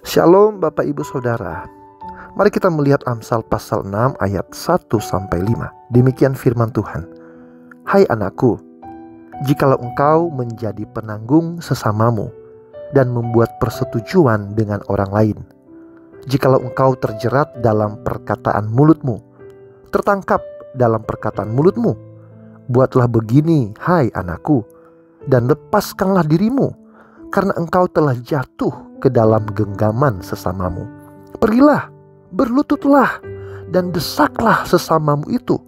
Shalom Bapak Ibu Saudara. Mari kita melihat Amsal pasal 6 ayat 1-5. Demikian firman Tuhan. Hai anakku, jikalau engkau menjadi penanggung sesamamu dan membuat persetujuan dengan orang lain, jikalau engkau terjerat dalam perkataan mulutmu, tertangkap dalam perkataan mulutmu, buatlah begini, hai anakku, dan lepaskanlah dirimu, karena engkau telah jatuh ke dalam genggaman sesamamu. Pergilah, berlututlah, dan desaklah sesamamu itu.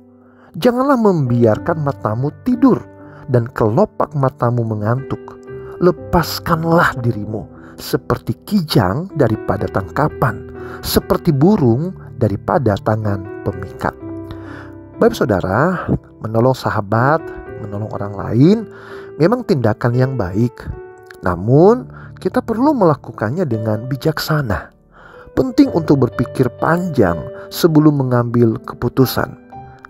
Janganlah membiarkan matamu tidur dan kelopak matamu mengantuk. Lepaskanlah dirimu seperti kijang daripada tangkapan, seperti burung daripada tangan pemikat. Bapak saudara, menolong sahabat, menolong orang lain memang tindakan yang baik. Namun kita perlu melakukannya dengan bijaksana. Penting untuk berpikir panjang sebelum mengambil keputusan.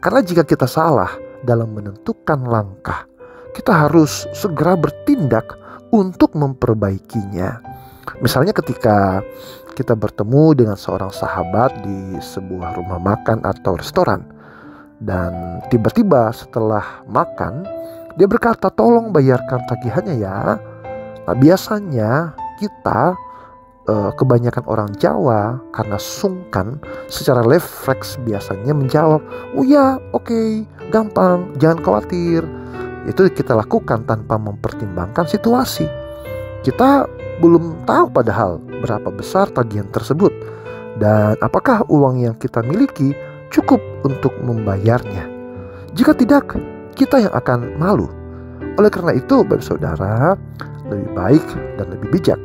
Karena jika kita salah dalam menentukan langkah, kita harus segera bertindak untuk memperbaikinya. Misalnya ketika kita bertemu dengan seorang sahabat di sebuah rumah makan atau restoran, dan tiba-tiba setelah makan dia berkata, "Tolong bayarkan tagihannya ya." Nah, biasanya kita kebanyakan orang Jawa karena sungkan secara refleks biasanya menjawab, "Oh ya, oke, gampang, jangan khawatir." Itu kita lakukan tanpa mempertimbangkan situasi. Kita belum tahu padahal berapa besar tagihan tersebut dan apakah uang yang kita miliki cukup untuk membayarnya. Jika tidak, kita yang akan malu. Oleh karena itu, Bapak Saudara, lebih baik dan lebih bijak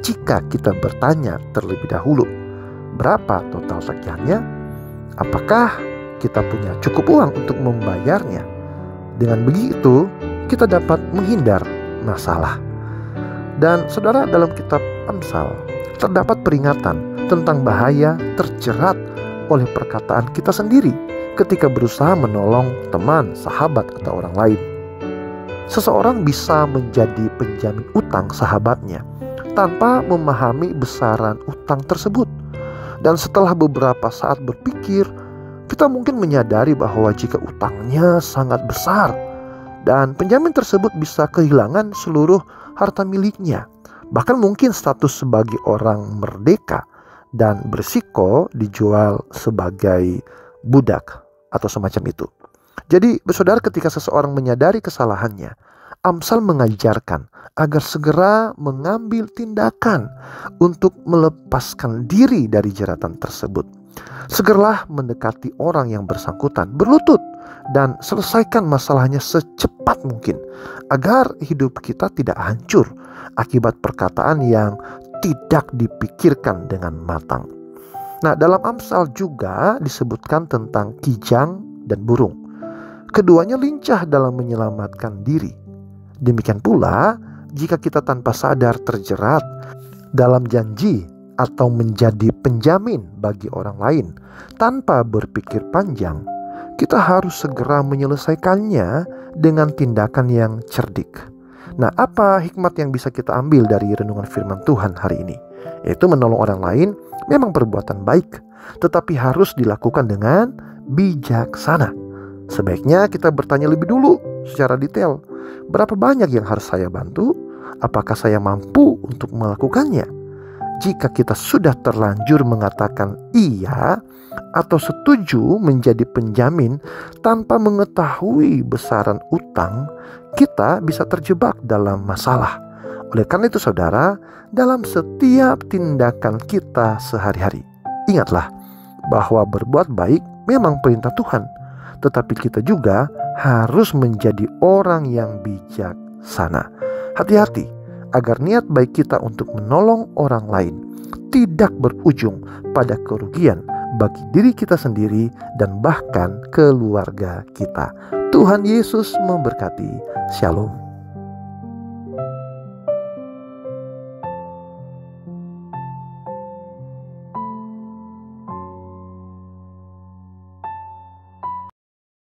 jika kita bertanya terlebih dahulu, berapa total tagihannya? Apakah kita punya cukup uang untuk membayarnya? Dengan begitu, kita dapat menghindar masalah. Dan saudara, dalam kitab Amsal terdapat peringatan tentang bahaya terjerat oleh perkataan kita sendiri ketika berusaha menolong teman, sahabat, atau orang lain. Seseorang bisa menjadi penjamin utang sahabatnya tanpa memahami besaran utang tersebut. Dan setelah beberapa saat berpikir, kita mungkin menyadari bahwa jika utangnya sangat besar dan penjamin tersebut bisa kehilangan seluruh harta miliknya, bahkan mungkin status sebagai orang merdeka dan berisiko dijual sebagai budak atau semacam itu. Jadi, saudara, ketika seseorang menyadari kesalahannya, Amsal mengajarkan agar segera mengambil tindakan untuk melepaskan diri dari jeratan tersebut. Segeralah mendekati orang yang bersangkutan, berlutut, dan selesaikan masalahnya secepat mungkin, agar hidup kita tidak hancur akibat perkataan yang tidak dipikirkan dengan matang. Nah, dalam Amsal juga disebutkan tentang kijang dan burung. Keduanya lincah dalam menyelamatkan diri. Demikian pula jika kita tanpa sadar terjerat dalam janji atau menjadi penjamin bagi orang lain tanpa berpikir panjang, kita harus segera menyelesaikannya dengan tindakan yang cerdik. Nah, apa hikmat yang bisa kita ambil dari renungan firman Tuhan hari ini? Yaitu menolong orang lain memang perbuatan baik, tetapi harus dilakukan dengan bijaksana. Sebaiknya kita bertanya lebih dulu secara detail, berapa banyak yang harus saya bantu? Apakah saya mampu untuk melakukannya? Jika kita sudah terlanjur mengatakan iya atau setuju menjadi penjamin tanpa mengetahui besaran utang, kita bisa terjebak dalam masalah. Oleh karena itu saudara, dalam setiap tindakan kita sehari-hari, ingatlah bahwa berbuat baik memang perintah Tuhan, tetapi kita juga harus menjadi orang yang bijaksana. Hati-hati agar niat baik kita untuk menolong orang lain tidak berujung pada kerugian bagi diri kita sendiri dan bahkan keluarga kita. Tuhan Yesus memberkati. Shalom.